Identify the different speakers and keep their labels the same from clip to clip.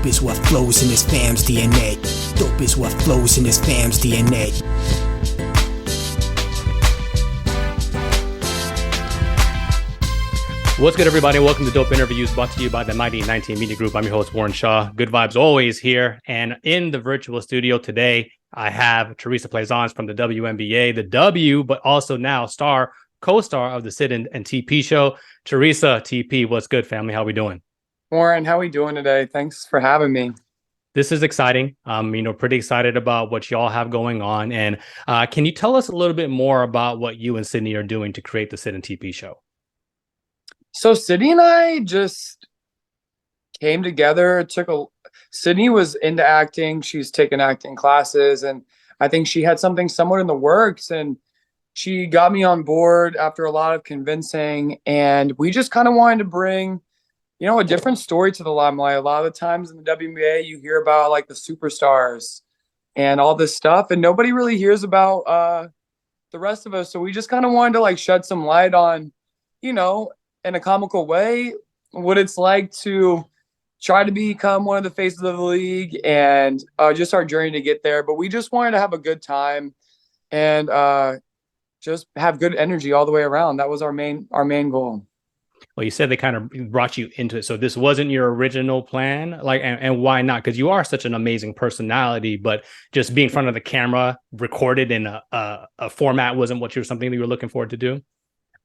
Speaker 1: is what flows in this fam's DNA. Dope is what flows in this fam's DNA.
Speaker 2: What's good, everybody? Welcome to Dope Interviews, brought to you by the Mighty 19 Media Group. I'm your host, Warren Shaw. Good vibes always here. And in the virtual studio today, I have Theresa Plaisance from the WNBA, the W, but also now co-star of the Syd and TP Show. Theresa, TP, what's good, family? How we doing?
Speaker 3: Warren, how we doing today? Thanks for having me.
Speaker 2: This is exciting. Pretty excited about what y'all have going on. And can you tell us a little bit more about what you and Sydney are doing to create the Syd and TP Show?
Speaker 3: So Sydney and I just came together. Sydney was into acting. She's taken acting classes, and I think she had something somewhat in the works. And she got me on board after a lot of convincing. And we just kind of wanted to bring, a different story to the limelight. A lot of the times in the WNBA, you hear about like the superstars and all this stuff, and nobody really hears about the rest of us. So we just kind of wanted to like shed some light on, in a comical way, what it's like to try to become one of the faces of the league and just our journey to get there. But we just wanted to have a good time and just have good energy all the way around. That was our main goal.
Speaker 2: Well, you said they kind of brought you into it. So this wasn't your original plan, and why not? Because you are such an amazing personality, but just being in front of the camera, recorded in a format wasn't something that you were looking forward to do?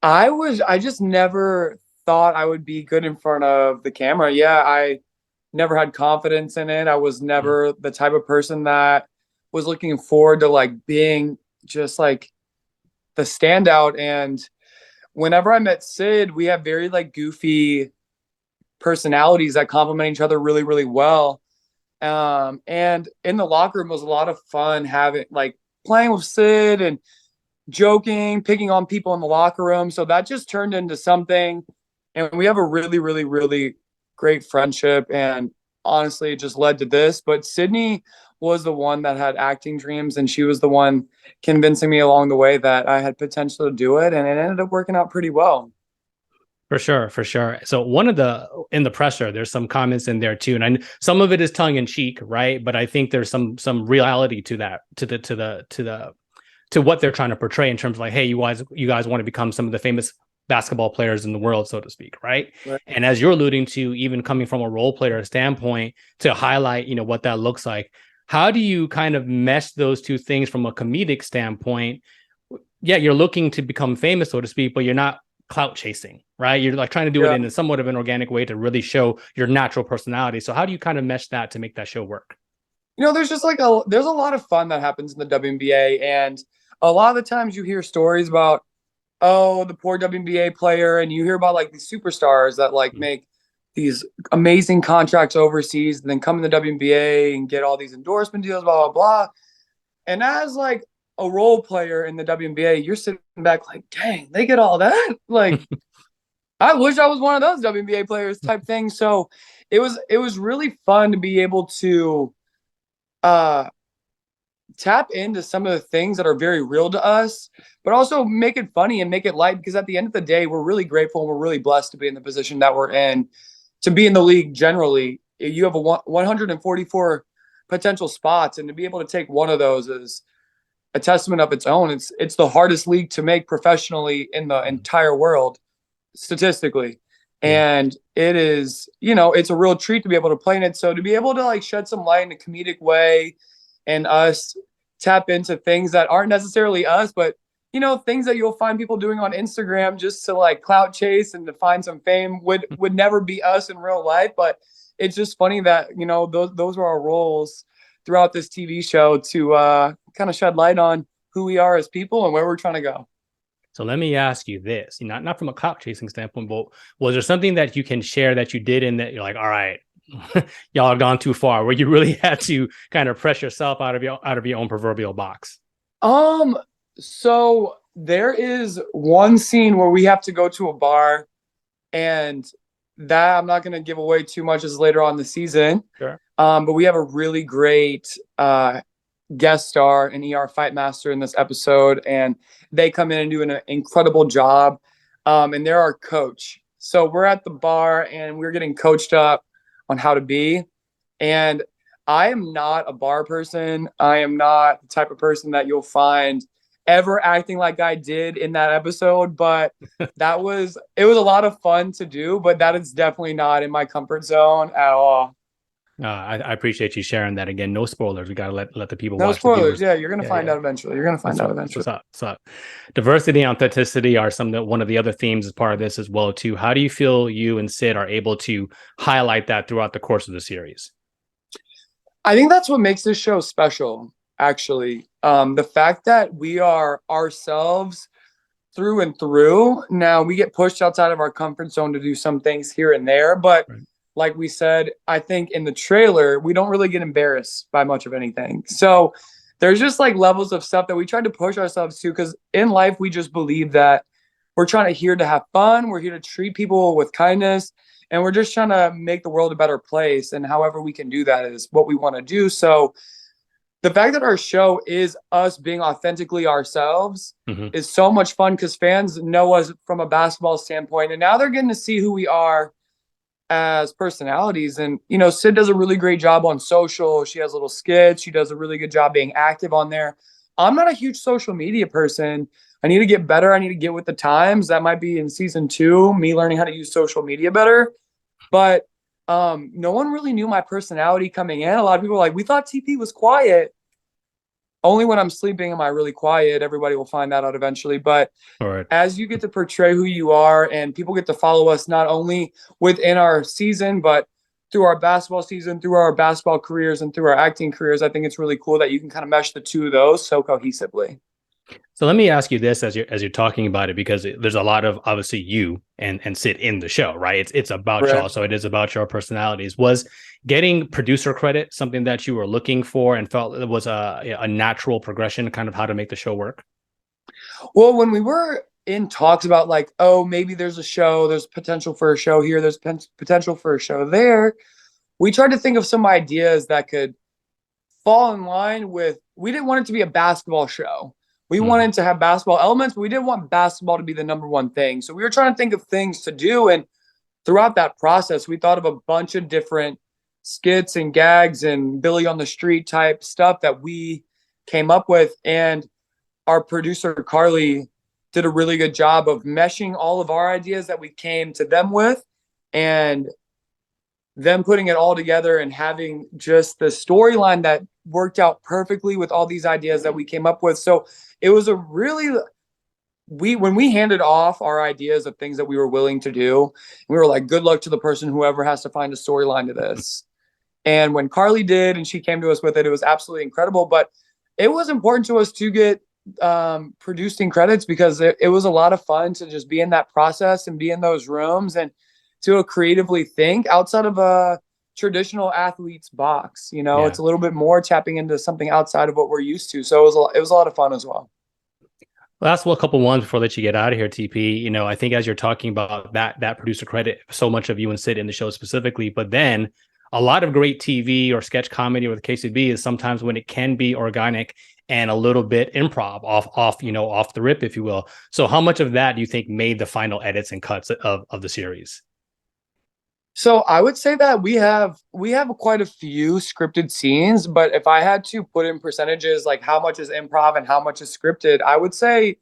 Speaker 3: I just never thought I would be good in front of the camera. Yeah, I never had confidence in it. I was never the type of person that was looking forward to like being just like the standout. And whenever I met Syd, we have very like goofy personalities that complement each other really, really well. And in the locker room was a lot of fun playing with Syd and joking, picking on people in the locker room. So that just turned into something. And we have a really, really, really great friendship. And honestly, it just led to this. But Sydney was the one that had acting dreams, and she was the one convincing me along the way that I had potential to do it. And it ended up working out pretty well. For sure. So in the presser, there's some comments in there too. And some of it is tongue in cheek, right? But I think there's some reality to that, to what they're trying to portray in terms of like, hey, you guys want to become some of the famous basketball players in the world, so to speak, right? And as you're alluding to, even coming from a role player standpoint, to highlight, what that looks like, how do you kind of mesh those two things from a comedic standpoint? Yeah, you're looking to become famous, so to speak, but you're not clout chasing, right? You're like trying to do it in somewhat of an organic way to really show your natural personality. So how do you kind of mesh that to make that show work? There's just there's a lot of fun that happens in the WNBA, and a lot of the times you hear stories about, the poor WNBA player, and you hear about like these superstars that like make these amazing contracts overseas and then come in the WNBA and get all these endorsement deals, blah, blah, blah. And as like a role player in the WNBA, you're sitting back like, dang, they get all that? Like, I wish I was one of those WNBA players type thing. So it was really fun to be able to tap into some of the things that are very real to us, but also make it funny and make it light, because at the end of the day, we're really grateful and we're really blessed to be in the position that we're in, to be in the league generally. You have 144 potential spots, and to be able to take one of those is a testament of its own. It's the hardest league to make professionally in the entire world, statistically. And it is, it's a real treat to be able to play in it. So to be able to like shed some light in a comedic way and us tap into things that aren't necessarily us, but, things that you'll find people doing on Instagram just to like clout chase and to find some fame would never be us in real life. But it's just funny that, those were our roles throughout this TV show to kind of shed light on who we are as people and where we're trying to go.
Speaker 2: So let me ask you this, not from a clout chasing standpoint, but was there something that you can share that you did in that you're like, all right, y'all have gone too far, where you really had to kind of press yourself out of your own proverbial box?
Speaker 3: So there is one scene where we have to go to a bar, and that I'm not going to give away too much, as later on in the season.
Speaker 2: Sure.
Speaker 3: But we have a really great guest star, an ER fight master in this episode, and they come in and do an incredible job. And they're our coach. So we're at the bar and we're getting coached up on how to be. And I am not a bar person. I am not the type of person that you'll find ever acting like I did in that episode, but it was a lot of fun to do, but that is definitely not in my comfort zone at all.
Speaker 2: I appreciate you sharing that. Again, no spoilers. We gotta let the people
Speaker 3: No
Speaker 2: watch.
Speaker 3: spoilers. Yeah, you're gonna find out eventually. You're gonna find out eventually.
Speaker 2: What's up? Diversity and authenticity are one of the other themes as part of this as well too. How do you feel you and Syd are able to highlight that throughout the course of the series?
Speaker 3: I think that's what makes this show special, actually. The fact that we are ourselves through and through. Now, we get pushed outside of our comfort zone to do some things here and there, but like we said, I think in the trailer, we don't really get embarrassed by much of anything. So there's just like levels of stuff that we tried to push ourselves to, because in life, we just believe that we're here to have fun. We're here to treat people with kindness. And we're just trying to make the world a better place. And however we can do that is what we want to do. So the fact that our show is us being authentically ourselves is so much fun, because fans know us from a basketball standpoint. And now they're getting to see who we are as personalities. And, you know, Syd does a really great job on social. She has little skits. She does a really good job being active on there. I'm not a huge social media person. I need to get better. I need to get with the times. That might be in season 2, me learning how to use social media better. But no one really knew my personality coming in. A lot of people were like, we thought TP was quiet. Only when I'm sleeping am I really quiet. Everybody will find that out eventually. But as you get to portray who you are, and people get to follow us not only within our season, but through our basketball season, through our basketball careers, and through our acting careers, I think it's really cool that you can kind of mesh the two of those so cohesively.
Speaker 2: So let me ask you this as you're talking about it, because there's a lot of obviously you and Syd in the show, right? It's about y'all, so it is about your personalities. Was getting producer credit something that you were looking for and felt it was a natural progression, kind of how to make the show work?
Speaker 3: Well, when we were in talks about like, oh, maybe there's a show, there's potential for a show here, there's potential for a show there, we tried to think of some ideas that could fall in line with, we didn't want it to be a basketball show. We wanted to have basketball elements, but we didn't want basketball to be the number one thing. So we were trying to think of things to do. And throughout that process, we thought of a bunch of different skits and gags and Billy on the Street type stuff that we came up with. And our producer, Carly, did a really good job of meshing all of our ideas that we came to them with, and them putting it all together and having just the storyline that worked out perfectly with all these ideas that we came up with. So it was a really, when we handed off our ideas of things that we were willing to do, we were like, good luck to the person, whoever has to find a storyline to this. And when Carly did, and she came to us with it, it was absolutely incredible. But it was important to us to get producing credits, because it was a lot of fun to just be in that process and be in those rooms and to creatively think outside of a traditional athlete's box. You know, it's a little bit more tapping into something outside of what we're used to. So it was a lot of fun as well.
Speaker 2: Last a couple ones before I let you get out of here, TP. You know, I think as you're talking about that producer credit, so much of you and Syd in the show specifically, but then a lot of great TV or sketch comedy or the KCB is sometimes when it can be organic and a little bit improv off the rip, if you will. So how much of that do you think made the final edits and cuts of the series?
Speaker 3: So I would say that we have quite a few scripted scenes, but if I had to put in percentages, like how much is improv and how much is scripted, I would say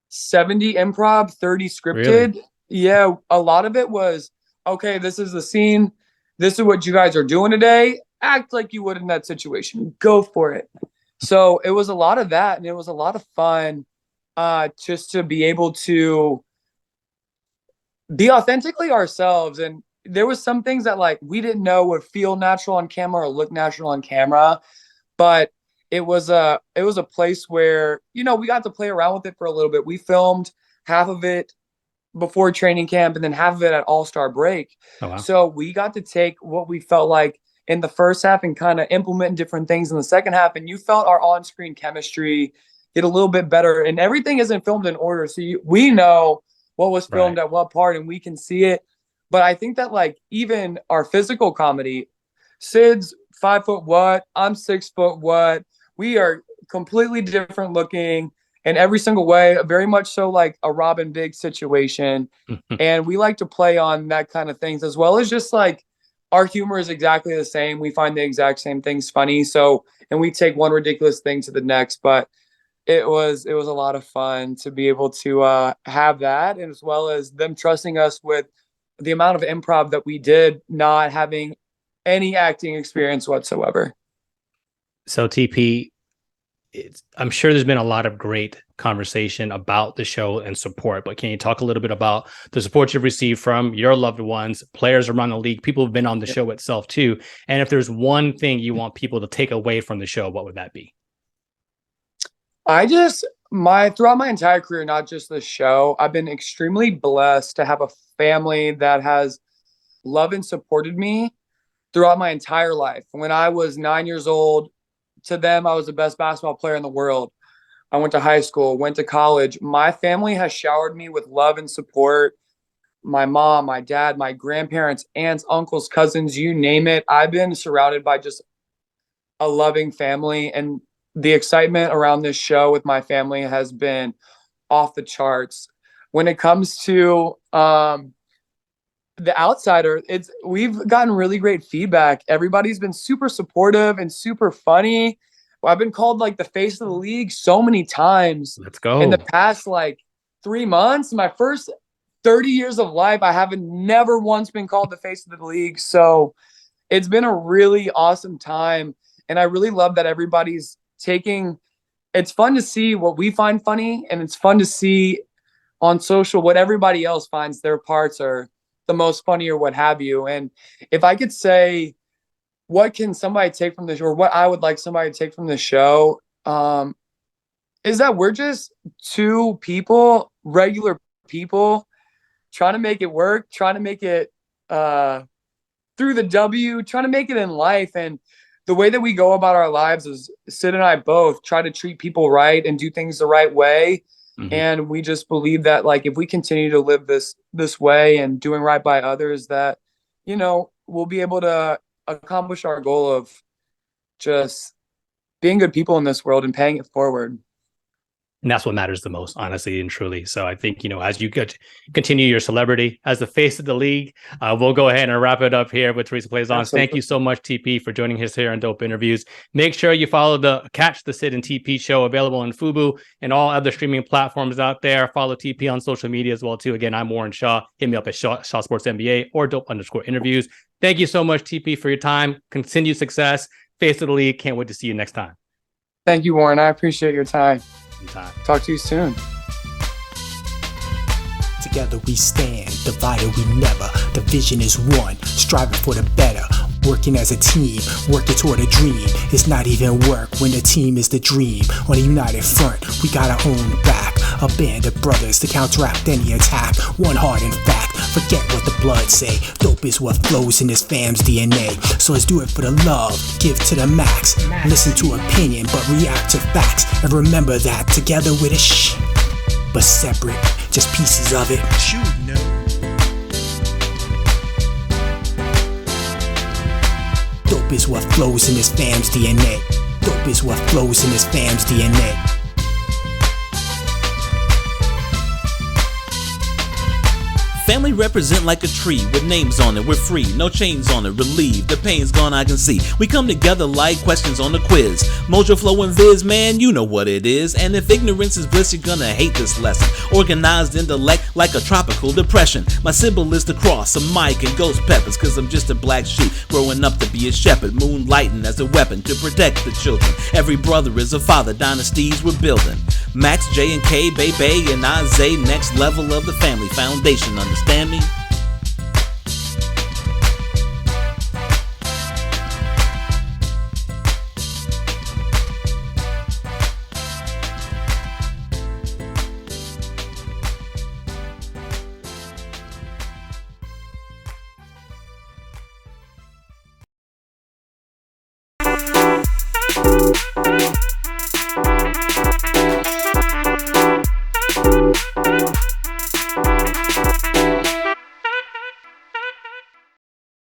Speaker 3: 70 improv, 30 scripted. Really? Yeah, a lot of it was, okay, this is the scene. This is what you guys are doing today. Act like you would in that situation. Go for it. So it was a lot of that, and it was a lot of fun just to be able to be authentically ourselves. And there was some things that like we didn't know would feel natural on camera or look natural on camera, but it was a place where, you know, we got to play around with it for a little bit. We filmed half of it before training camp and then half of it at All-Star break. Oh, wow. So we got to take what we felt like in the first half and kind of implement different things in the second half. And you felt our on-screen chemistry get a little bit better, and everything isn't filmed in order. So we know what was filmed at what part, and we can see it. But I think that like even our physical comedy, Syd's 5 foot what, I'm 6 foot what, we are completely different looking in every single way, very much so like a Robin Big situation. And we like to play on that kind of things, as well as just like our humor is exactly the same. We find the exact same things funny. So, and we take one ridiculous thing to the next, but it was a lot of fun to be able to have that, and as well as them trusting us with the amount of improv that we did, not having any acting experience whatsoever.
Speaker 2: So TP, I'm sure there's been a lot of great conversation about the show and support, but can you talk a little bit about the support you've received from your loved ones, players around the league, people who've been on the show itself too? And if there's one thing you want people to take away from the show, what would that be?
Speaker 3: Throughout my entire career, not just the show, I've been extremely blessed to have a family that has loved and supported me throughout my entire life. When I was 9 years old, to them, I was the best basketball player in the world. I went to high school, went to college. My family has showered me with love and support. My mom, my dad, my grandparents, aunts, uncles, cousins, you name it. I've been surrounded by just a loving family, and the excitement around this show with my family has been off the charts. When it comes to the outsider, we've gotten really great feedback. Everybody's been super supportive and super funny. I've been called like the face of the league so many times.
Speaker 2: Let's go.
Speaker 3: In the past like 3 months, my first 30 years of life, I haven't never once been called the face of the league. So it's been a really awesome time. And I really love that everybody's it's fun to see what we find funny, and it's fun to see on social what everybody else finds their parts are the most funny or what have you. And if I could say, what can somebody take from this, or what I would like somebody to take from the show, is that we're just two people, regular people, trying to make it work, trying to make it through the W, trying to make it in life. And the way that we go about our lives is Syd and I both try to treat people right and do things the right way. Mm-hmm. And we just believe that, like, if we continue to live this way and doing right by others, that, you know, we'll be able to accomplish our goal of just being good people in this world and paying it forward.
Speaker 2: And that's what matters the most, honestly and truly. So I think, you know, as you continue your celebrity as the face of the league, we'll go ahead and wrap it up here with Theresa Plaisance. Thank you so much, TP, for joining us here on Dope Interviews. Make sure you follow catch the Syd and TP Show, available on Fubo and all other streaming platforms out there. Follow TP on social media as well, too. Again, I'm Warren Shaw. Hit me up at Shaw Sports NBA or Dope_interviews. Thank you so much, TP, for your time. Continued success. Face of the league. Can't wait to see you next time.
Speaker 3: Thank you, Warren. I appreciate your time. Talk to you soon.
Speaker 1: Together we stand, divided we never. The vision is one, striving for the better. Working as a team, working toward a dream. It's not even work when the team is the dream. On a united front, we got our own back. A band of brothers to counteract any attack. One heart, in fact, forget what the blood say. Dope is what flows in this fam's DNA. So let's do it for the love, give to the max. Listen to opinion, but react to facts. And remember that together with a but separate, just pieces of it. Dope is what flows in this fam's DNA. Dope is what flows in this fam's DNA.
Speaker 4: Family represent like a tree with names on it. We're free, no chains on it. Relieved, the pain's gone, I can see. We come together like questions on the quiz. Mojo Flow and Viz, man, you know what it is. And if ignorance is bliss, you're gonna hate this lesson. Organized intellect like a tropical depression. My symbol is the cross, a mic and ghost peppers. Cause I'm just a black sheep growing up to be a shepherd. Moonlighting as a weapon to protect the children. Every brother is a father, dynasties we're building. Max, J, and K, Baby, and Isaiah, next level of the family foundation, understand me?